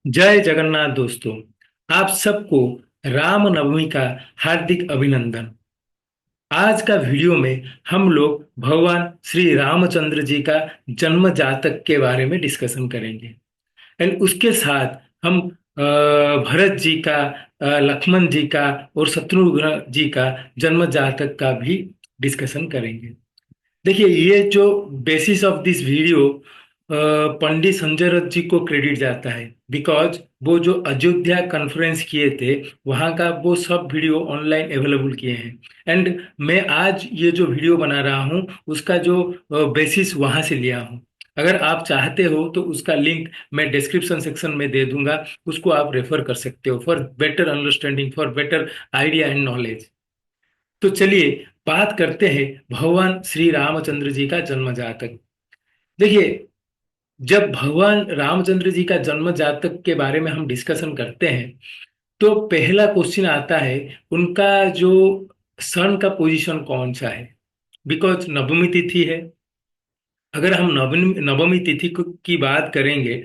जय जगन्नाथ दोस्तों। आप सबको रामनवमी का हार्दिक अभिनंदन। आज का वीडियो में हम लोग भगवान श्री रामचंद्र जी का जन्म जातक के बारे में डिस्कशन करेंगे। एंड उसके साथ हम भरत जी का, लक्ष्मण जी का और शत्रुघ्न जी का जन्म जातक का भी डिस्कशन करेंगे। देखिए, ये जो बेसिस ऑफ दिस वीडियो पंडित संजय रथ जी को क्रेडिट जाता है, बिकॉज वो जो अयोध्या कॉन्फ्रेंस किए थे वहाँ का वो सब वीडियो ऑनलाइन अवेलेबल किए हैं। एंड मैं आज ये जो वीडियो बना रहा हूँ उसका जो बेसिस वहाँ से लिया हूँ। अगर आप चाहते हो तो उसका लिंक मैं डिस्क्रिप्शन सेक्शन में दे दूंगा, उसको आप रेफर कर सकते हो for better understanding, for better idea and knowledge. तो चलिए बात करते हैं भगवान श्री रामचंद्र जी का जन्म जातक। देखिए, जब भगवान रामचंद्र जी का जन्म जातक के बारे में हम डिस्कशन करते हैं तो पहला क्वेश्चन आता है उनका जो सन का पोजीशन कौन सा है। बिकॉज नवमी तिथि है। अगर हम नवमी नवमी तिथि की बात करेंगे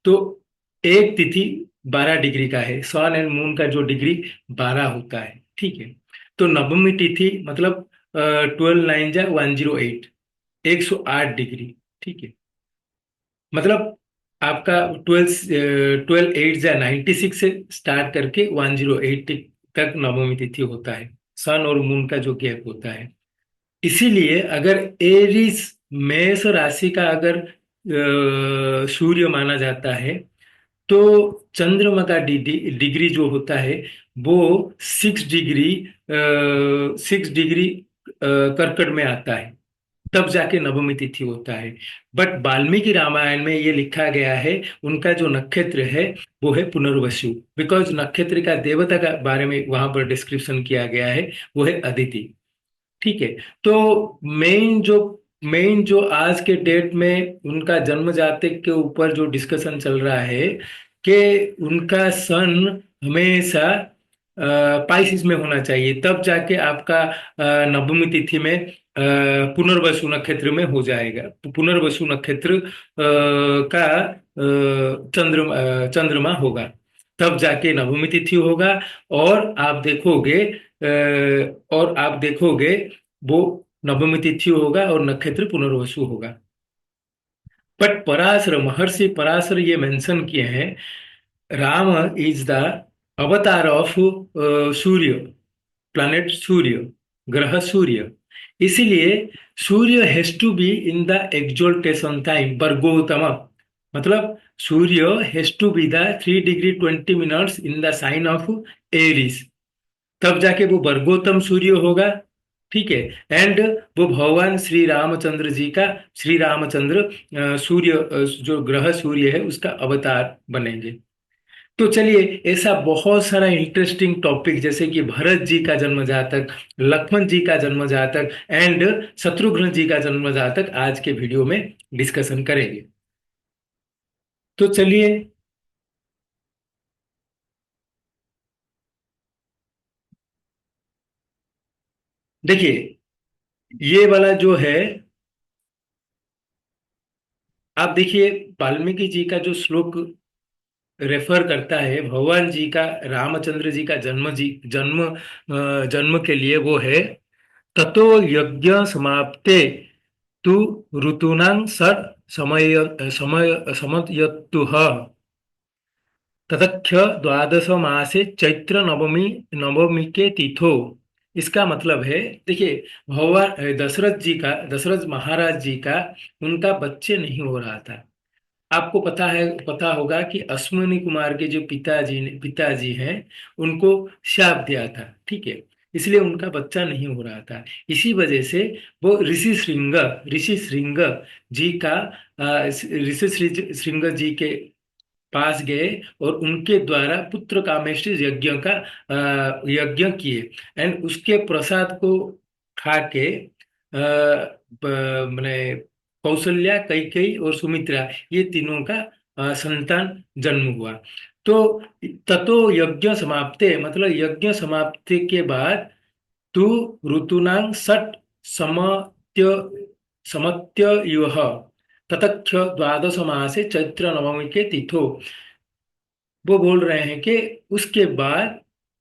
तो एक तिथि 12 डिग्री का है। सन एंड मून का जो डिग्री 12 होता है, ठीक है। तो नवमी तिथि मतलब 12 9 जा 108, 108 डिग्री, ठीक है। मतलब आपका 12 8 जा 96 से स्टार्ट करके 108 तक नवमी तिथि होता है। सन और मून का जो गैप होता है। इसीलिए अगर एरिस मेष राशि का अगर सूर्य माना जाता है तो चंद्रमा का डिग्री जो होता है वो 6 डिग्री, 6 डिग्री कर्कट में आता है। तब जाके नवमी तिथि होता है। बट वाल्मीकि रामायण में ये लिखा गया है उनका जो नक्षत्र है वो है पुनर्वसु। बिकॉज नक्षत्र का देवता का बारे में वहां पर डिस्क्रिप्शन किया गया है, वो है अदिति, ठीक है। तो मेन जो आज के डेट में उनका जन्म जातक के ऊपर जो डिस्कशन चल रहा है कि उनका सन हमेशा पाइसिस में होना चाहिए, तब जाके आपका नवमी तिथि में पुनर्वसु नक्षत्र में हो जाएगा। पुनर्वसु नक्षत्र का चंद्रमा होगा, तब जाके नवमी तिथि होगा। और आप देखोगे वो नवमी तिथि होगा और नक्षत्र पुनर्वसु होगा। बट पराशर महर्षि पराशर ये मेंशन किए हैं Ram is the avatar of Surya, planet Surya, ग्रह सूर्य। इसीलिए Surya has to be in the exaltation time vargottam. मतलब Surya has to be the 3 degree 20 minutes in the sign of Aries, तब जाके वो वर्गोत्तम सूर्य होगा, ठीक है। एंड वो भगवान श्री रामचंद्र जी का, श्री रामचंद्र सूर्य, जो ग्रह सूर्य है उसका अवतार बनेंगे। तो चलिए, ऐसा बहुत सारा इंटरेस्टिंग टॉपिक जैसे कि भरत जी का जन्म जातक, लक्ष्मण जी का जन्म जातक एंड शत्रुघ्न जी का जन्म जातक आज के वीडियो में डिस्कशन करेंगे। तो चलिए, देखिए ये वाला जो है, आप देखिए वाल्मीकि जी का जो श्लोक रेफर करता है भगवान जी का, रामचंद्र जी का जन्म के लिए, वो है ततो यज्ञ समाप्ते तु ऋतूनां षट् समयतुः ततख्य द्वादश मासे चैत्र नवमी नवमी के तिथो। इसका मतलब है, देखिए भगवान दशरथ महाराज जी का उनका बच्चे नहीं हो रहा था। आपको पता होगा कि अश्विनी कुमार के जो पिताजी हैं उनको शाप दिया था, ठीक है। इसलिए उनका बच्चा नहीं हो रहा था। इसी वजह से वो ऋषि श्रृंग जी का, ऋषि श्रृंग जी के पास गए और उनके द्वारा पुत्र कामेष्टि यज्ञ का यज्ञ किए। एंड उसके प्रसाद को खा के मैंने कौशल्या, कैकेयी और सुमित्रा, ये तीनों का संतान जन्म हुआ। तो ततो यज्ञ समाप्ते मतलब यज्ञ समाप्ति के बाद तु ऋतूनां षट् समत्य समत्य ततच्छ द्वादश मासे चैत्र नवमी के तिथो। वो बोल रहे हैं कि उसके बाद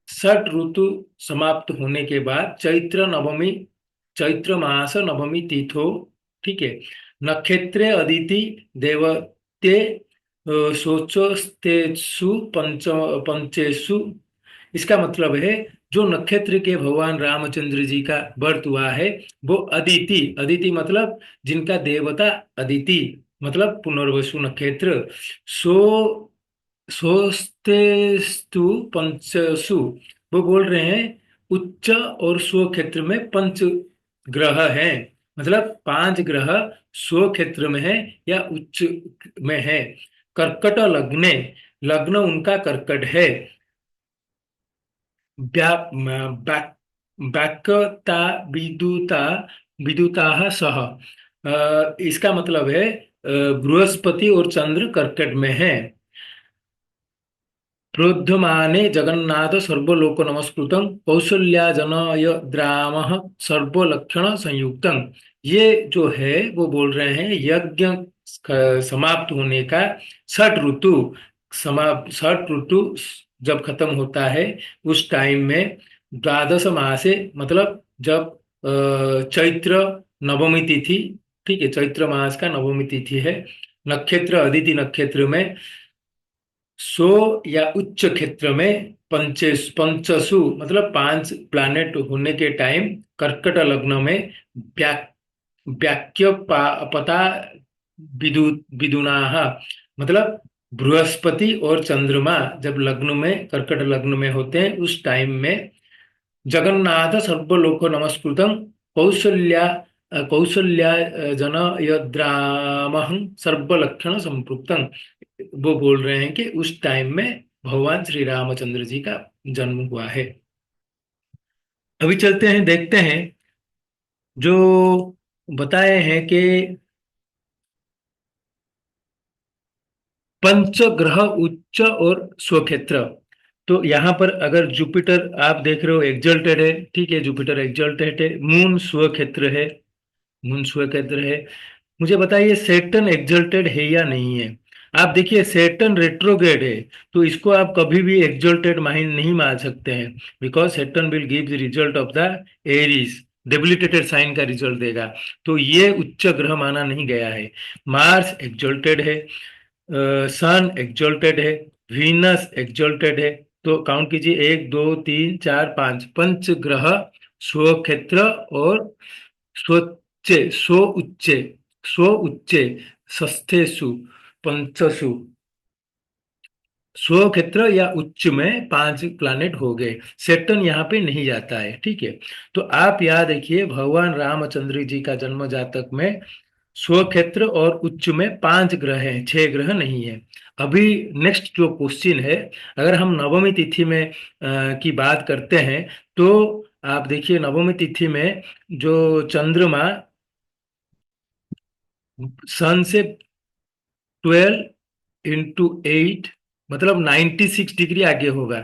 षठ ऋतु समाप्त होने के बाद चैत्र नवमी, चैत्र मास नवमी तिथो, ठीक है, नक्षत्रे अदिति देवते शोचस्तेषु पंचेषु। इसका मतलब है जो नक्षत्र के भगवान रामचंद्र जी का बर्थ हुआ है वो अदिति, अदिति मतलब जिनका देवता अदिति, मतलब पुनर्वसु नक्षत्र। सो सोस्तेस्तु पंचसु, वो बोल रहे हैं उच्च और स्व क्षेत्र में पंच ग्रह हैं, मतलब पांच ग्रह स्व क्षेत्र में है या उच्च में है। कर्कट लग्ने, लग्न उनका कर्कट है। व्याक्यता विदुता विदुता सह, इसका मतलब है बृहस्पति और चंद्र कर्कट में है। प्रोद्यमाने जगन्नाथ सर्वलोक नमस्कृतं कौसल्या जनयद्रामः सर्वलक्षण संयुक्तम्। ये जो है वो बोल रहे हैं यज्ञ समाप्त होने का छठ ऋतु, छठ ऋतु जब खत्म होता है उस टाइम में द्वादश मासे, मतलब जब चैत्र नवमी तिथि, ठीक है, चैत्र मास का नवमी तिथि है, नक्षत्र अदिति नक्षत्र में सो या उच्च क्षेत्र में पंचसु मतलब पांच प्लैनेट होने के टाइम कर्कट लग्न में व्याक्य पता विदु विदुनाः, मतलब बृहस्पति और चंद्रमा जब लग्न में कर्कट लग्न में होते हैं उस टाइम में जगन्नाथ सर्वलोक नमस्कृतं कौसल्या कौसल्या जन यद्रामहं सर्वलक्षण संपृक्तम्। वो बोल रहे हैं कि उस टाइम में भगवान श्री रामचंद्र जी का जन्म हुआ है। अभी चलते हैं, देखते हैं जो बताए हैं कि पंचग्रह उच्च और स्वक्षेत्र। तो यहाँ पर अगर जुपिटर आप देख रहे हो एग्जल्टेड है, ठीक है, जुपिटर एग्जल्टेड है, मून स्वक्षेत्र है, मून स्वक्षेत्र है। मुझे बताइए सेटन एग्जल्टेड है या नहीं है। आप देखिए सेटन रेट्रोग्रेड है, तो इसको आप कभी भी एग्जल्टेड माइंड नहीं मान सकते हैं, because Saturn will give the result of the Aries, debilitated sign का रिजल्ट देगा, तो ये उच्च ग्रह माना नहीं गया है। मार्स एग्जल्टेड है, सन एग्जॉल्टेड है, वीनस एग्जॉल्टेड है। तो काउंट कीजिए, एक दो तीन चार पांच, पंच ग्रह स्वक्षेत्र और स्वोच्चे स्व उच्चे स्व उच्चे सस्थेसु पंचसु, स्व क्षेत्र या उच्च में पांच प्लानेट हो गए। सेटन यहाँ पे नहीं जाता है, ठीक है। तो आप याद रखिए भगवान रामचंद्र जी का जन्म जातक में स्वक्षेत्र और उच्च में पांच ग्रह हैं, छह ग्रह नहीं है। अभी नेक्स्ट जो क्वेश्चन है, अगर हम नवमी तिथि में की बात करते हैं तो आप देखिए नवमी तिथि में जो चंद्रमा सन से 12 × 8 मतलब 96 डिग्री आगे होगा।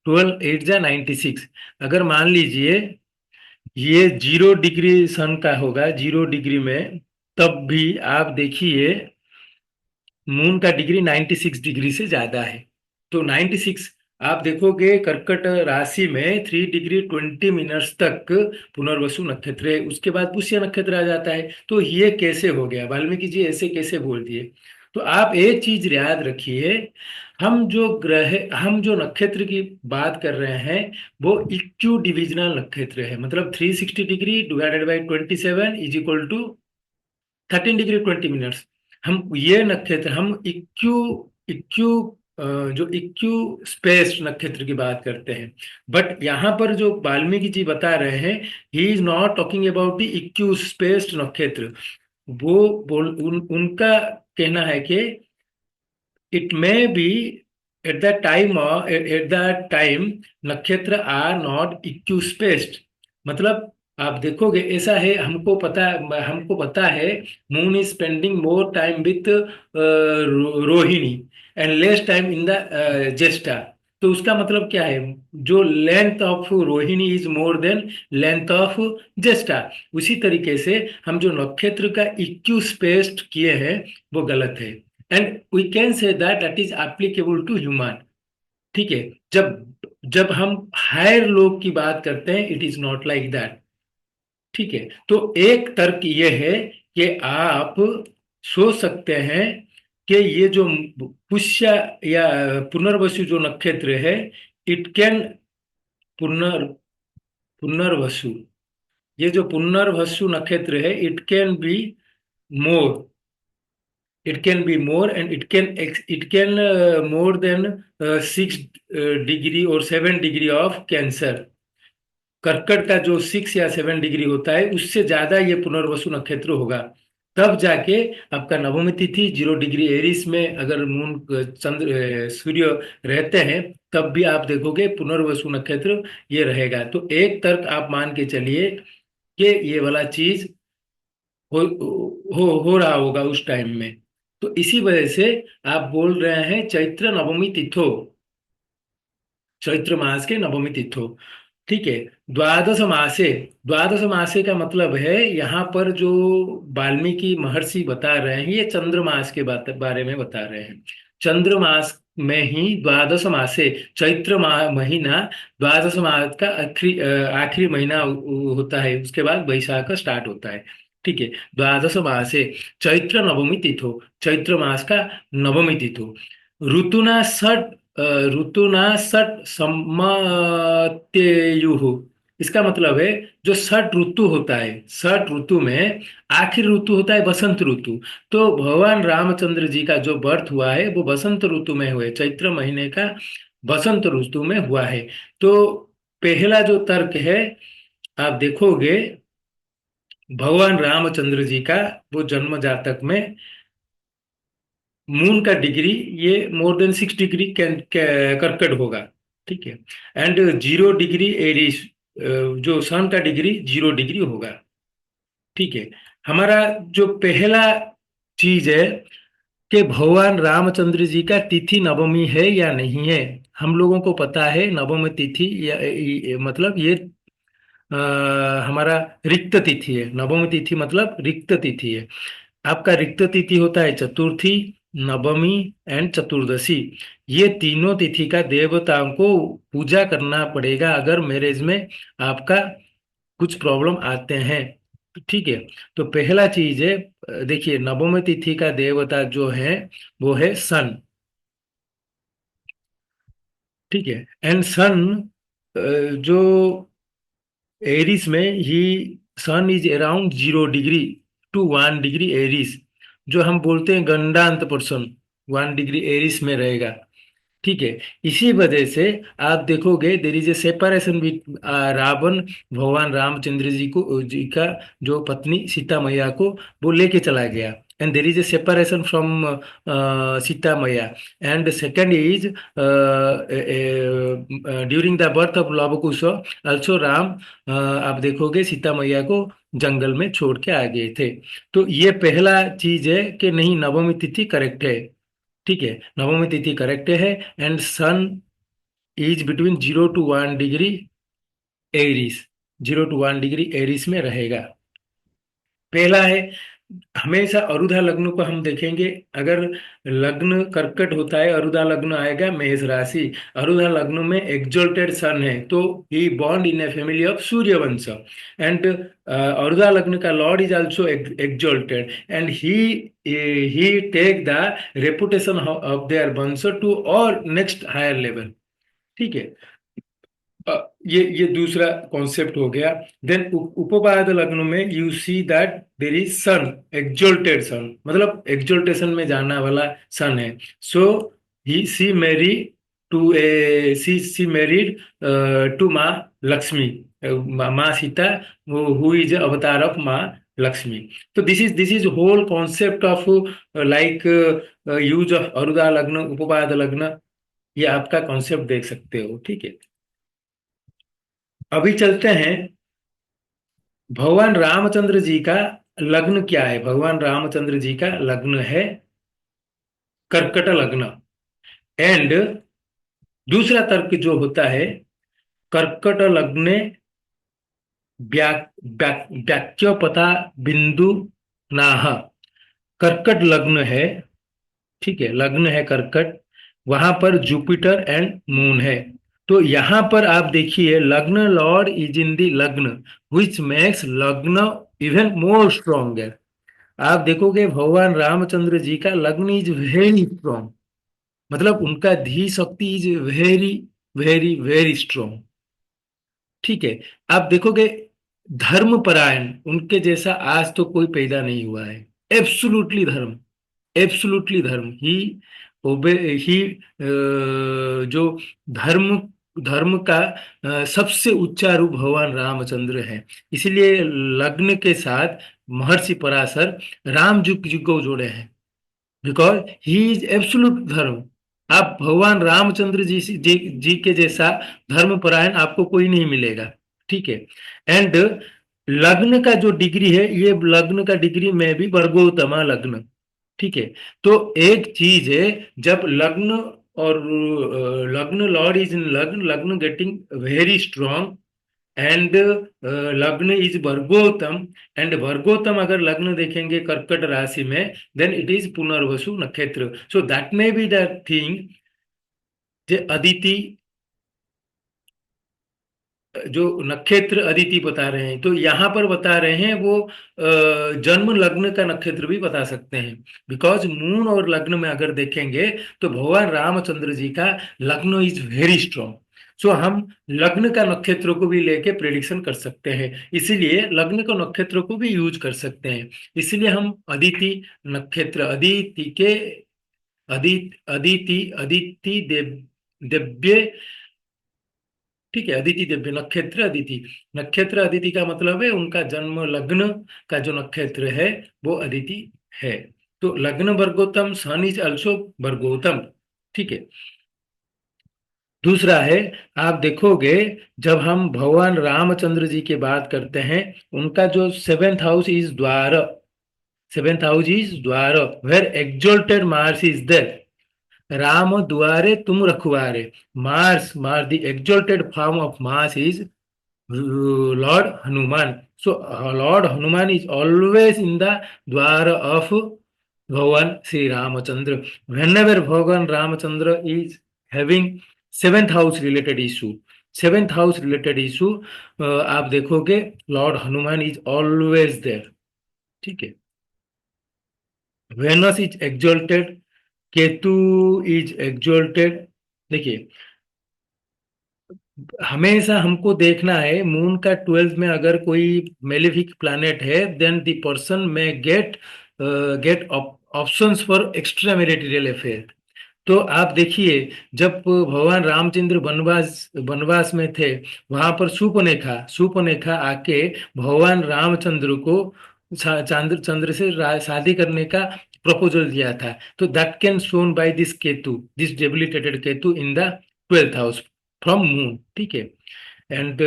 12 8 जा 96। अगर मान लीजिए ये 0 डिग्री सन का होगा, 0 डिग्री में, तब भी आप देखिए मून का डिग्री 96 डिग्री से ज्यादा है। तो 96 आप देखोगे कर्कट राशि में 3 डिग्री 20 मिनट्स तक पुनर्वसु नक्षत्र है, उसके बाद पुष्य नक्षत्र आ जाता है। तो ये कैसे हो गया, वाल्मीकि जी ऐसे कैसे बोल दिए। तो आप एक चीज याद रखिए, हम जो नक्षत्र की बात कर रहे हैं वो इक्यू डिविजनल नक्षत्र है, मतलब 360 degree divided by 27 is equal to 13 degree 20 minutes. हम ये नक्षत्र हम इक्यू इक्यू जो इक्यू स्पेस नक्षत्र की बात करते हैं। बट यहाँ पर जो वाल्मीकि जी बता रहे हैं, he is not talking about the equi space nakshatra. उनका कहना है कि it may be at the time nakshatra are not equi spaced, मतलब आप देखोगे ऐसा है, हमको पता है moon is spending more time with Rohini and less time in the Jyeshtha. तो उसका मतलब क्या है, जो length of Rohini is more than length of Jyeshtha. उसी तरीके से हम जो नक्षत्र का इक्यू स्पेस्ड किए हैं वो गलत है, and we can say that that is applicable to human। ठीक है। जब जब हम हायर लोग की बात करते हैं, it is not like that. ठीक है। तो एक तर्क ये है कि आप सोच सकते हैं कि ये जो पुष्य या पुनर्वसु जो नक्षत्र है, इट कैन पुनर पुनर्वसु, ये जो पुनर्वसु नक्षत्र है, it can be more, it can be more, and it can more than 6 degree or 7 degree of cancer। कर्कट का जो 6 या 7 डिग्री होता है, उससे ज्यादा ये पुनर्वसु नक्षत्र होगा। तब जाके आपका नवमी तिथि 0 डिग्री एरिस में अगर मून चंद्र सूर्य रहते हैं, तब भी आप देखोगे पुनर्वसु नक्षत्र ये रहेगा। तो एक तर्क आप मान के चलिए कि ये वाला चीज हो रहा होगा उस टाइम में। तो इसी वजह से आप बोल रहे हैं चैत्र नवमी तिथो, चैत्र मास के नवमी तिथो। ठीक है। द्वादश मासे, द्वादश मासे का मतलब है यहाँ पर जो वाल्मीकि महर्षि बता रहे हैं, ये चंद्रमास के बारे में बता रहे हैं। चंद्रमास में ही द्वादश मासे, चैत्र महीना द्वादश मास का आखिरी आखिरी महीना होता है। उसके बाद वैशाख स्टार्ट होता है। ठीक है। द्वादश मासे चैत्र नवमी तिथो, चैत्र मास का नवमी तिथो। ऋतुना षट ऋतुना षट सम्मतेयुः, इसका मतलब है जो षट ऋतु होता है, षट ऋतु में आखिरी ऋतु होता है बसंत ऋतु। तो भगवान रामचंद्र जी का जो बर्थ हुआ है वो बसंत ऋतु में हुए, चैत्र महीने का बसंत ऋतु में हुआ है। तो पहला जो तर्क है, आप देखोगे भगवान रामचंद्र जी का वो जन्म जातक में मून का डिग्री ये मोर देन 6 डिग्री कर्कट होगा। ठीक है। एंड 0 डिग्री एरीज, जो सन का डिग्री 0 डिग्री होगा। ठीक है। हमारा जो पहला चीज है कि भगवान रामचंद्र जी का तिथि नवमी है या नहीं है। हम लोगों को पता है नवमी तिथि या मतलब ये अ, हमारा रिक्त तिथि है। नवमी तिथि मतलब रिक्त तिथि है। आपका रिक्त तिथि होता है चतुर्थी, नवमी एंड चतुर्दशी। ये तीनों तिथि का देवताओं को पूजा करना पड़ेगा अगर मैरिज में आपका कुछ प्रॉब्लम आते हैं। ठीक है। तो पहला चीज है, देखिए नवमी तिथि का देवता जो है वो है सन। ठीक है। एंड सन जो एरिस में ही, sun is around 0 degree to 1 degree Aries, जो हम बोलते हैं गंडांत पर्सन 1 डिग्री एरिस में रहेगा। ठीक है। इसी वजह से आप देखोगे there is a separation with Ravan, भगवान रामचंद्र जी का जो पत्नी सीता मैया को वो लेके चला गया, and there is a separation from Sita Maiya. And second is during the birth of Luv Kush also Ram, आप देखोगे सीता मैया को जंगल में छोड़ के आ गए थे। तो ये पहला चीज है कि नहीं, नवमी तिथि करेक्ट है। ठीक है। नवमी तिथि करेक्ट है। And sun is between 0 to 1 degree Aries, 0 to 1 degree Aries में रहेगा। पहला है। हमेशा अरुधा लग्न को हम देखेंगे, अगर लग्न कर्कट होता है, अरुधा लग्न आएगा मेष राशि। अरुधा लग्न में एग्जॉल्टेड सन है, तो he born in a family of Suryavansh. And Arudha lagna का lord is also exalted, and he take the reputation of their vansh to और नेक्स्ट हायर लेवल। ठीक है। ये दूसरा कॉन्सेप्ट हो गया। देन उपपाद लग्न में you see that there is sun, exalted sun, मतलब एग्जोल्टेशन में जाना वाला सन है। So he see marry to a see married to Maa Lakshmi, Maa Sita, who is avatar of Maa Lakshmi. तो this is whole concept of like use of Aruda lagna, Upapada लग्न, ये आपका कॉन्सेप्ट देख सकते हो। ठीक है। अभी चलते हैं भगवान रामचंद्र जी का लग्न क्या है। भगवान रामचंद्र जी का लग्न है कर्कट लग्न। एंड दूसरा तर्क जो होता है, कर्कट लग्ने व्याक्योपता बिंदु नाह, कर्कट लग्न है। ठीक है। लग्न है कर्कट, वहां पर जुपिटर एंड मून है। तो यहाँ पर आप देखिए लग्न लॉर्ड इज इन दी लग्न, विच मेक्स लग्न इवन मोर स्ट्रोंगर। आप देखोगे भगवान रामचंद्र जी का लग्न इज वेरी स्ट्रोंग, मतलब उनका धी शक्ति is very very very strong. ठीक है। आप देखोगे धर्मपरायण उनके जैसा आज तो कोई पैदा नहीं हुआ है। एब्सोल्युटली धर्म, एब्सोल्युटली धर्म ही ओबे ही जो धर्म धर्म का सबसे ऊंचा रूप भगवान रामचंद्र है। इसलिए लग्न के साथ महर्षि पराशर राम जी को जोड़े हैं, बिकॉज ही इज एब्सोल्यूट धर्म। आप भगवान रामचंद्र जी के जैसा धर्मपरायण आपको कोई नहीं मिलेगा। ठीक है। एंड लग्न का जो डिग्री है, ये लग्न का डिग्री में भी वर्गोत्तमा लग्न। ठीक है। तो एक चीज है, जब लग्न और लग्न लॉर्ड इज इन लग्न, लग्न getting very strong and lagna is वर्गोत्तम। And वर्गोत्तम अगर लग्न देखेंगे कर्कट राशि में, then it is Punarvasu nakshatra. So that may be the thing, जे अदिति, जो नक्षत्र अदिति बता रहे हैं, तो यहाँ पर बता रहे हैं वो जन्म लग्न का नक्षत्र भी बता सकते हैं। बिकॉज मून और लग्न में अगर देखेंगे तो भगवान रामचंद्र जी का लग्न इज वेरी स्ट्रांग। सो हम लग्न का नक्षत्र को भी लेके प्रेडिक्शन कर सकते हैं, इसीलिए लग्न का नक्षत्र को भी यूज कर सकते हैं। इसलिए हम अदिति नक्षत्र, अदिति के अदिति अदिति दिव्य। ठीक है। अदिति दिव्य नक्षत्र अदिति, नक्षत्र अदिति का मतलब है उनका जन्म लग्न का जो नक्षत्र है वो अदिति है। तो लग्न वर्गोत्तम, सन इज ऑल्सो वर्गोत्तम। ठीक है। दूसरा है, आप देखोगे जब हम भगवान रामचंद्र जी की बात करते हैं, उनका जो सेवेंथ हाउस इज द्वार, सेवेंथ हाउस इज द्वार, where exalted Mars is there. Ram द्वारे तुम रखवारे। मार्स, मार the exalted form of Mars is Lord Hanuman. So Lord Hanuman is always in the dwar of Bhagavan Sri Ramachandra. Whenever Bhagavan Ramachandra is having seventh house related issue, seventh house related issue, आप देखोगे Lord Hanuman is always there. ठीक है। Venus is exalted, Ketu is exalted. देखिए, हमेशा हमको देखना है moon का 12th में अगर कोई मेलेफिक प्लैनेट है, then the person may get options for extra marital affair. तो आप देखिए, जब भगवान रामचंद्र वनवास वनवास में थे, वहां पर शूर्पणखा शूर्पणखा आके भगवान रामचंद्र को चंद्र चंद्र से शादी करने का प्रपोजल दिया था। तो that can shown by this Ketu, this debilitated Ketu in the 12th house from moon. ठीक है। And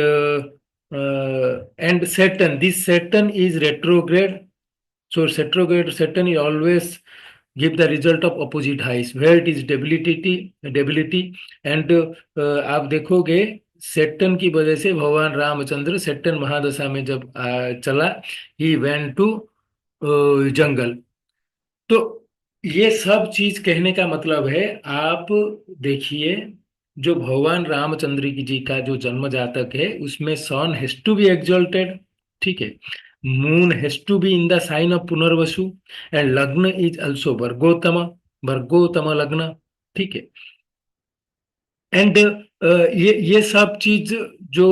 and Saturn, this Saturn is retrograde. So Saturn is always give the result of opposite highs where it is debility and आप देखोगे सेटन की वजह से भगवान रामचंद्र सेटन महादशा में जब चला, ही वेंट टू जंगल। तो ये सब चीज कहने का मतलब है, आप देखिए जो भगवान रामचंद्र जी का जो जन्म जातक है उसमें sun has to be exalted. ठीक है। Moon has to be in the sign of Punarvasu and lagna is also vargottama, vargottama lagna. ठीक है। एंड ये सब चीज जो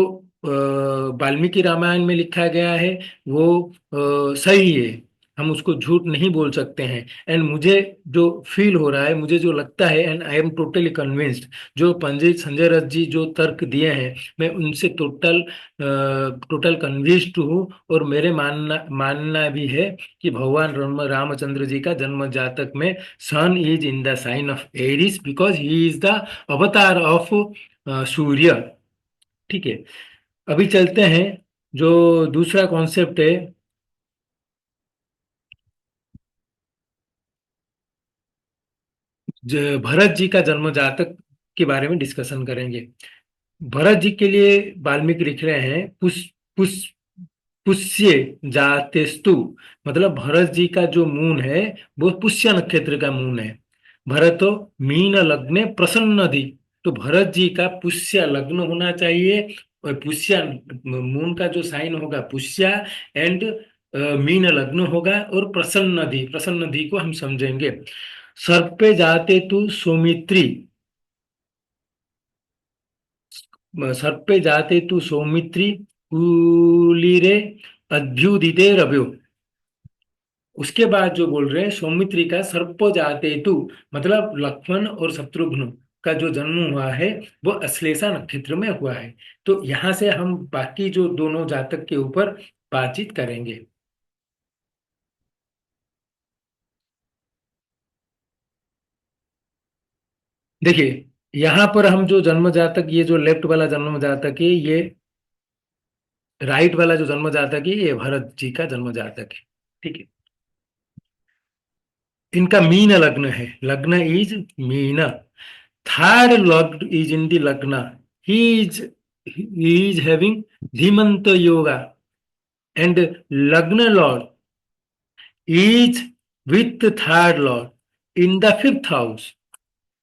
वाल्मीकि रामायण में लिखा गया है वो सही है, हम उसको झूठ नहीं बोल सकते हैं। एंड मुझे जो फील हो रहा है, मुझे जो लगता है, and I am totally convinced, जो पंडित संजय रथ जी जो तर्क दिए हैं, मैं उनसे टोटल कन्विंस्ड हूँ। और मेरे मानना भी है कि भगवान रामचंद्र जी का जन्म जातक में sun is in the sign of Aries, because he is the avatar of Surya. ठीक है। अभी चलते हैं, जो दूसरा कॉन्सेप्ट है, भरत जी का जन्म जातक के बारे में डिस्कशन करेंगे। भरत जी के लिए वाल्मीकि लिख रहे हैं पुष पुष्य जातेस्तु, मतलब भरत जी का जो मून है वो पुष्य नक्षत्र का मून है। भरतो मीन लग्ने प्रसन्नधि। तो भरत जी का पुष्य लग्न होना चाहिए, और पुष्य मून का जो साइन होगा पुष्य, एंड मीन लग्न होगा, और प्रसन्नधि, प्रसन्नधि को हम समझेंगे। सर्पे जाते तु सौमित्री, सर्पे जाते तु सौमित्री कुलीरे अभ्युदिते रव्यो। उसके बाद जो बोल रहे हैं सौमित्री का सर्प जाते तु, मतलब लक्ष्मण और शत्रुघ्न का जो जन्म हुआ है वो अश्लेषा नक्षत्र में हुआ है। तो यहाँ से हम बाकी जो दोनों जातक के ऊपर बातचीत करेंगे। देखिए, यहाँ पर हम जो जन्म जातक, ये जो लेफ्ट वाला जन्म जातक है, ये राइट वाला जो जन्म जातक है, ये भरत जी का जन्म जातक है। ठीक है। इनका मीन लग्न है, lagna is Meen. Third lord is in the lagna, he is he is having Dhimant yoga, and lagna lord is with third lord in the fifth house.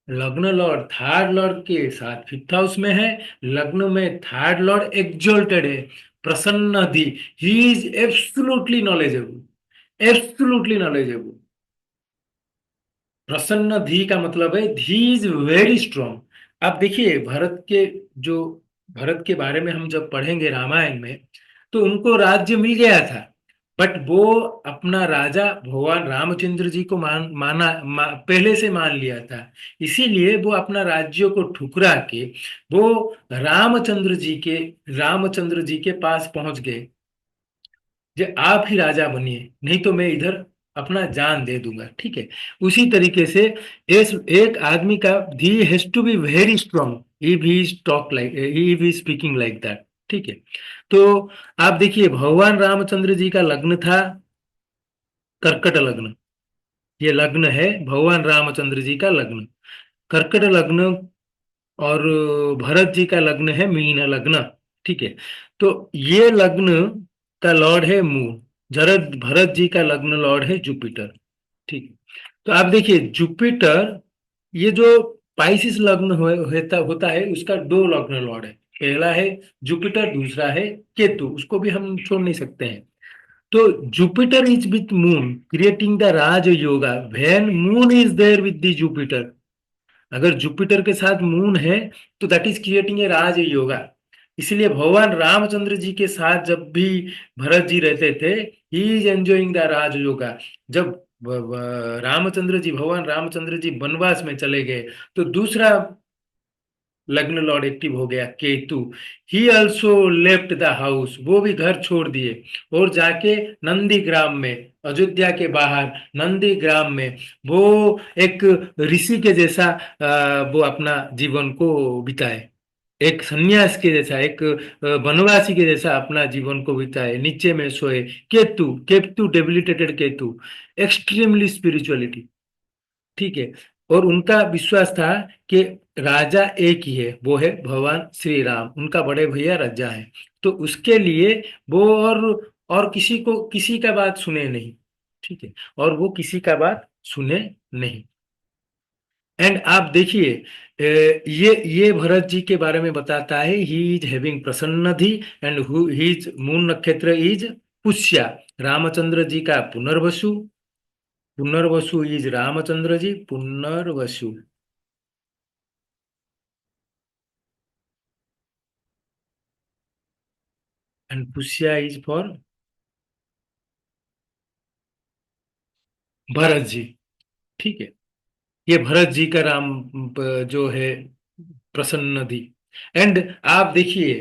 लग्न लॉर्ड थर्ड लॉर्ड के साथ फिफ्थ हाउस में है। लग्न में थर्ड लॉर्ड एक्सोल्टेड है, प्रसन्न दी। He is absolutely knowledgeable, absolutely knowledgeable. प्रसन्न धी का मतलब है धी इज वेरी स्ट्रांग। आप देखिए, जो भरत के बारे में हम जब पढ़ेंगे रामायण में, तो उनको राज्य मिल गया था, बट वो अपना राजा भगवान रामचंद्र जी को पहले से मान लिया था। इसीलिए वो अपना राज्यों को ठुकरा के वो रामचंद्र जी के पास पहुंच गए, जो आप ही राजा बनिए, नहीं तो मैं इधर अपना जान दे दूंगा। ठीक है। उसी तरीके से एक आदमी का धी has to be very strong if he talk like, if he speaking like that. ठीक है। तो आप देखिए, भगवान रामचंद्र जी का लग्न था कर्कट लग्न। ये लग्न है भगवान रामचंद्र जी का लग्न, कर्कट लग्न। और भरत जी का लग्न है मीन लग्न। ठीक है। तो ये लग्न का लॉर्ड है मून। भरत जी का लग्न लॉर्ड है जुपिटर। ठीक है। तो आप देखिए जुपिटर, ये जो पाइसिस लग्न होता है, उसका दो लग्न लॉर्ड है। पहला है जुपिटर, दूसरा है केतु, उसको भी हम छोड़ नहीं सकते हैं। तो Jupiter is with moon creating the raj yoga, when moon is there with the Jupiter. अगर जुपिटर के साथ मून है तो that is creating a raj yoga. इसलिए भगवान रामचंद्र जी के साथ जब भी भरत जी रहते थे, he is enjoying the raj yoga. जब भगवान रामचंद्र जी वनवास में चले गए, तो दूसरा लग्न लॉर्ड एक्टिव हो गया Ketu. He also left the house, वो भी घर छोड़ दिए और जाके नंदी ग्राम में, अयोध्या के बाहर नंदी ग्राम में, वो एक ऋषि के जैसा वो अपना जीवन को बिताए। एक सन्यास के जैसा, एक वनवासी के जैसा अपना जीवन को बिताए, नीचे में सोए। Ketu, Ketu debilitated Ketu, extremely spirituality. ठीक है। और उनका विश्वास था कि राजा एक ही है, वो है भगवान श्री राम, उनका बड़े भैया राजा है। तो उसके लिए वो और किसी को किसी का बात सुने नहीं। ठीक है। और वो किसी का बात सुने नहीं। एंड आप देखिए, ये भरत जी के बारे में बताता है, he is having Prasannadhi, and his moon nakshatra is Pushya. Ramchandra ji का Punarvasu, Punarvasu is Ramchandra ji, Punarvasu. And Pushya is for Bharat ji. ठीक है। ये भरत जी का जो है प्रसन्न दी। एंड आप देखिए,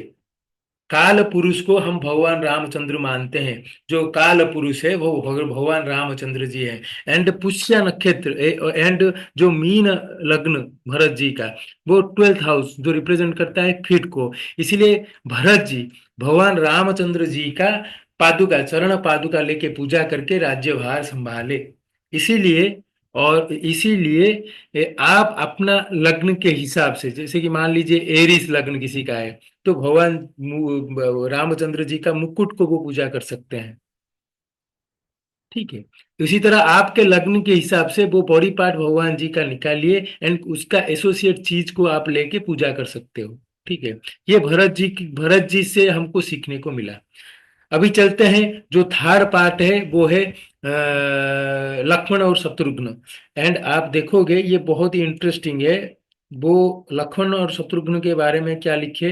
काल पुरुष को हम भगवान रामचंद्र मानते हैं। जो काल पुरुष है वो भगवान रामचंद्र जी है। एंड पुष्य नक्षत्र, एंड जो मीन लग्न भरत जी का, वो ट्वेल्थ हाउस जो रिप्रेजेंट करता है फिट को। इसलिए भरत जी भगवान रामचंद्र जी का पादुका, चरण पादुका लेके पूजा करके राज्यभार संभाले। इसीलिए, और इसीलिए आप अपना लग्न के हिसाब से, जैसे कि मान लीजिए एरिस लग्न किसी का है, तो भगवान रामचंद्र जी का मुकुट को वो पूजा कर सकते हैं। ठीक है। इसी तरह आपके लग्न के हिसाब से वो बॉडी पार्ट भगवान जी का निकालिए एंड उसका एसोसिएट चीज को आप लेके पूजा कर सकते हो। ठीक है, ये भरत जी से हमको सीखने को मिला। अभी चलते हैं, जो थर्ड पार्ट है वो है लक्ष्मण और शत्रुघ्न। एंड आप देखोगे ये बहुत ही इंटरेस्टिंग है। वो लक्ष्मण और शत्रुघ्न के बारे में क्या लिखे,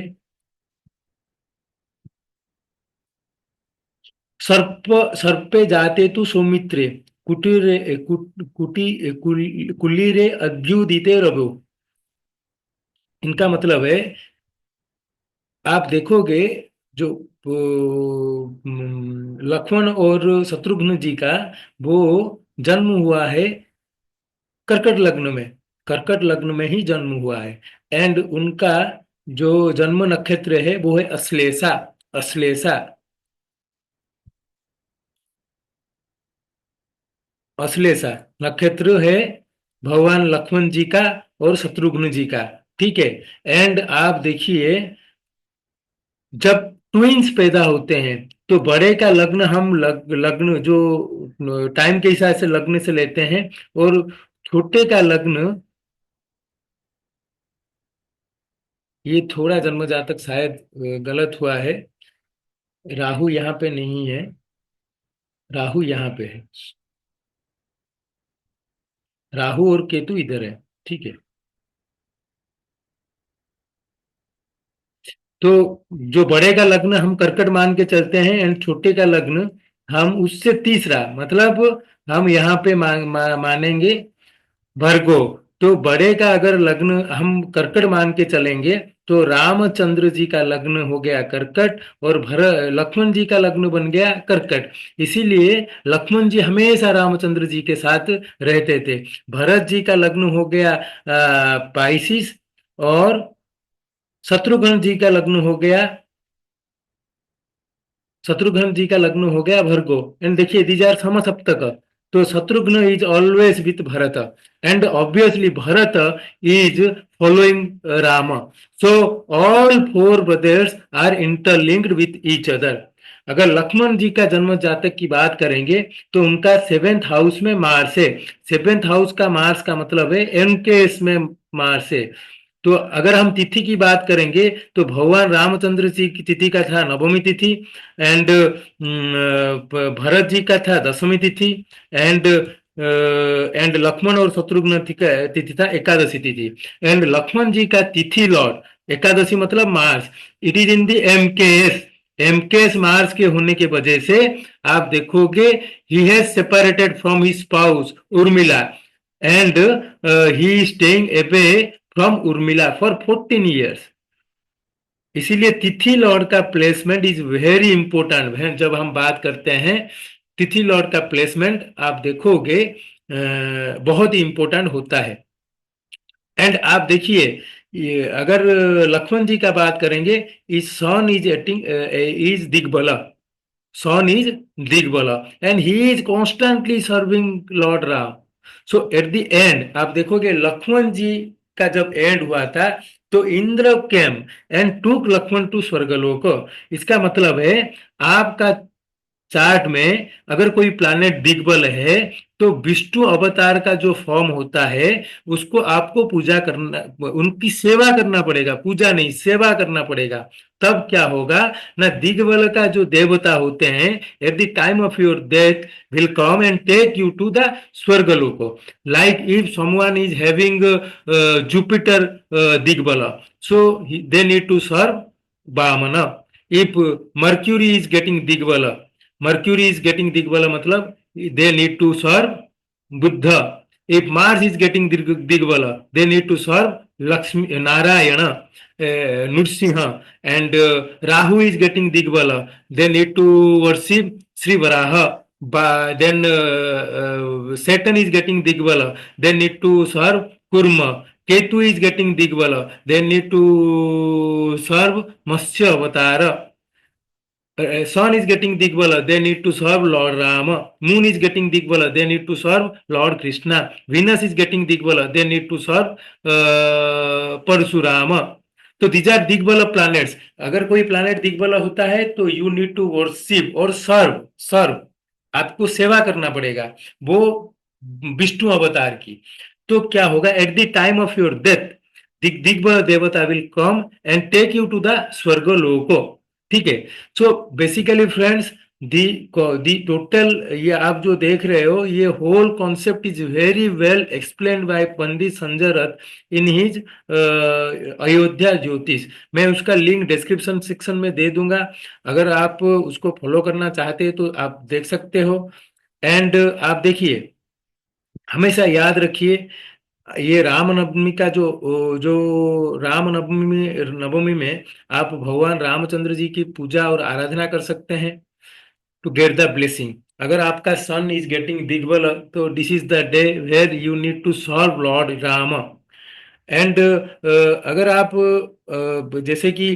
सर्प सर्पे जाते तु सौमित्रे कुटीरे कुलीरे अद्युदिते रवो। इनका मतलब है, आप देखोगे जो लक्ष्मण और शत्रुघ्न जी का वो जन्म हुआ है कर्कट लग्न में। कर्कट लग्न में ही जन्म हुआ है। एंड उनका जो जन्म नक्षत्र है वो है अश्लेषा। अश्लेषा, अश्लेषा नक्षत्र है भगवान लक्ष्मण जी का और शत्रुघ्न जी का। ठीक है, एंड आप देखिए, जब ट्विंस पैदा होते हैं तो बड़े का लग्न हम लग्न जो टाइम के हिसाब से लग्न से लेते हैं, और छोटे का लग्न, ये थोड़ा जन्म जातक शायद गलत हुआ है। राहु यहाँ पे नहीं है, राहु यहाँ पे है, राहु और केतु इधर है। ठीक है, तो जो बड़े का लग्न हम कर्कट मान के चलते हैं एंड छोटे का लग्न हम उससे तीसरा, मतलब हम यहाँ पे मानेंगे भरगो। तो बड़े का अगर लग्न हम कर्कट मान के चलेंगे तो रामचंद्र जी का लग्न हो गया कर्कट और भर लक्ष्मण जी का लग्न बन गया कर्कट। इसीलिए लक्ष्मण जी हमेशा रामचंद्र जी के साथ रहते थे। भरत जी का लग्न हो गया पाइसिस, और शत्रुघ्न जी का लग्न हो गया, शत्रुघ्न जी का लग्न हो गया भरगो। एंड देखिए दीज आर समसप्तक, तो Shatrughan is always with Bharat and obviously Bharat is following Ram. So all four brothers are interlinked with each other. अगर लक्ष्मण जी का जन्म जातक की बात करेंगे तो उनका सेवेंथ हाउस में मार्स है। सेवेंथ हाउस का मार्स का मतलब है एनकेएस में मार्स है। तो अगर हम तिथि की बात करेंगे तो भगवान रामचंद्र जी की तिथि का था नवमी तिथि, एंड भरत जी का था दशमी तिथि, एंड लक्ष्मण और शत्रुघ्न तिथि था एकादशी तिथि। एंड लक्ष्मण जी का तिथि लॉर्ड एकादशी मतलब March, it is in the MKS. MKS March के होने के वजह से आप देखोगे he has separated from his spouse Urmila, and he is staying away from Urmila for 14 years। इसीलिए तिथि लॉर्ड का प्लेसमेंट इज वेरी इंपॉर्टेंट। जब हम बात करते हैं तिथि लॉर्ड का प्लेसमेंट आप देखोगे बहुत ही इंपॉर्टेंट होता है। एंड आप देखिए, ये अगर लक्ष्मण जी का बात करेंगे, is sun is eating is digbala, sun is digbala, and he is constantly serving lord Ram. So at the end आप देखोगे लक्ष्मण जी का जब एंड हुआ था तो इंद्र केम एंड टूक लक्ष्मण टू स्वर्गलोक। इसका मतलब है आपका चार्ट में अगर कोई प्लैनेट दिग्बल है तो विष्णु अवतार का जो फॉर्म होता है उसको आपको पूजा करना, उनकी सेवा करना पड़ेगा, पूजा नहीं सेवा करना पड़ेगा। तब क्या होगा ना, दिग्बल का जो देवता होते हैं at the time of your death will come and take you to the swargalok. Like if someone is having Jupiter digbal, so they need to serve Vaman. If Mercury is getting digbal, Mercury is getting Digbala matlab they need to serve Buddha. If Mars is getting Digbala, they need to serve Lakshmi, Narayana, Nrsimha, and Rahu is getting Digbala. They need to worship Sri Varaha. Then Saturn is getting Digbala. They need to serve Kurma. Ketu is getting Digbala. They need to serve Matsya Avatara. Sun is getting Digbala, they need to serve Lord Rama. Moon is getting Digbala, they need to serve Lord Krishna. Venus is getting Digbala, they need to serve Parshurama. तो these are दिग्बल planets. अगर कोई planet दिग्बल होता है तो you need to worship और सर्व सर्व आपको सेवा करना पड़ेगा, वो विष्णु अवतार की। तो क्या होगा, at the time of your death digbal devta will come and take you to the swarg लोको। ठीक है। So basically friends, the the total, ये आप जो देख रहे हो, ये whole concept is very well explained by Pandit Sanjay Rath in his Ayodhya ज्योतिष। मैं उसका लिंक डिस्क्रिप्शन सेक्शन में दे दूंगा, अगर आप उसको फॉलो करना चाहते हैं तो आप देख सकते हो। एंड आप देखिए, हमेशा याद रखिए, ये रामनवमी का जो रामनवमी नवमी में आप भगवान रामचंद्र जी की पूजा और आराधना कर सकते हैं टू गेट द ब्लेसिंग। अगर आपका सन इज गेटिंग दिग्बल, तो this is the day where you need to solve Lord Ram. And अगर आप जैसे कि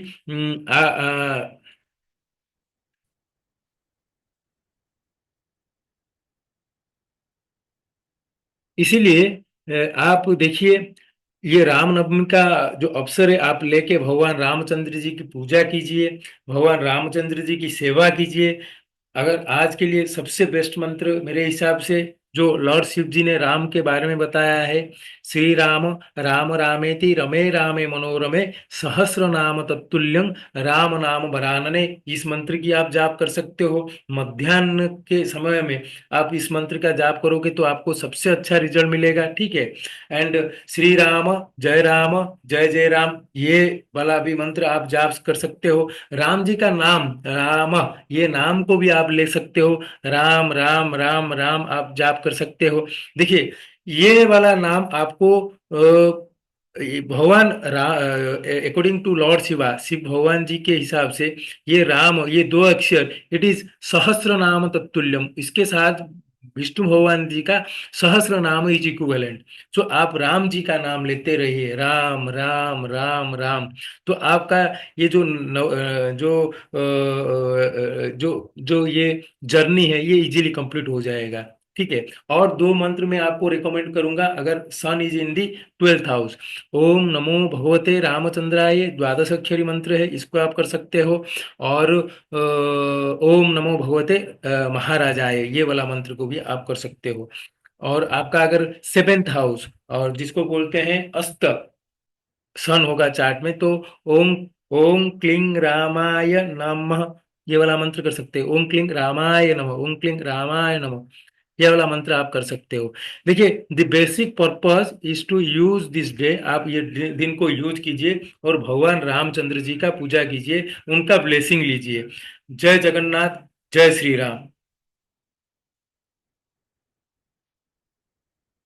इसीलिए आप देखिए, ये रामनवमी का जो अवसर है, आप लेके भगवान रामचंद्र जी की पूजा कीजिए, भगवान रामचंद्र जी की सेवा कीजिए। अगर आज के लिए सबसे बेस्ट मंत्र मेरे हिसाब से जो लॉर्ड शिव जी ने राम के बारे में बताया है, श्री राम राम रामेति रमे रामे मनोरमे सहस्र नाम तत्तुल्यं राम नाम वरानने, इस मंत्र की आप जाप कर सकते हो। मध्याह्न के समय में आप इस मंत्र का जाप करोगे तो आपको सबसे अच्छा रिजल्ट मिलेगा। ठीक है। एंड श्री राम जय जय राम, ये वाला भी मंत्र आप जाप कर सकते हो। राम जी का नाम राम, ये नाम को भी आप ले सकते हो, राम राम राम राम आप जाप कर सकते हो। देखिए, ये वाला नाम आपको ये भगवान according to Lord Shiva, Shiv भगवान जी के हिसाब से, ये राम, ये दो अक्षर, इट इज सहस्र नाम तत्तुल्यम, इसके साथ विष्णु भगवान जी का सहस्र नाम इज इक्विवेलेंट। सो आप राम जी का नाम लेते रहिए, राम राम राम राम। तो आपका ये जो ये जर्नी है, ये इजीली कंप्लीट हो जाएगा। ठीक है। और दो मंत्र मैं आपको रिकमेंड करूंगा, अगर सन is in the 12th house. ओम नमो भगवते रामचंद्राय, द्वादश अक्षरी मंत्र है, इसको आप कर सकते हो। और ओम नमो भगवते महाराजाय, ये वाला मंत्र को भी आप कर सकते हो। और आपका अगर 7th हाउस, और जिसको बोलते हैं अस्त सन होगा चार्ट में, तो ओम ओम क्लीं रामाय नमः, ये वाला मंत्र कर सकते हो। ओम क्लीं रामाय नमः, ओम क्लीं रामाय नमः, ये वाला मंत्र आप कर सकते हो। देखिए, the basic purpose is to use this day, आप ये दिन को यूज कीजिए और भगवान रामचंद्र जी का पूजा कीजिए, उनका ब्लेसिंग लीजिए। जय जगन्नाथ, जय श्री राम।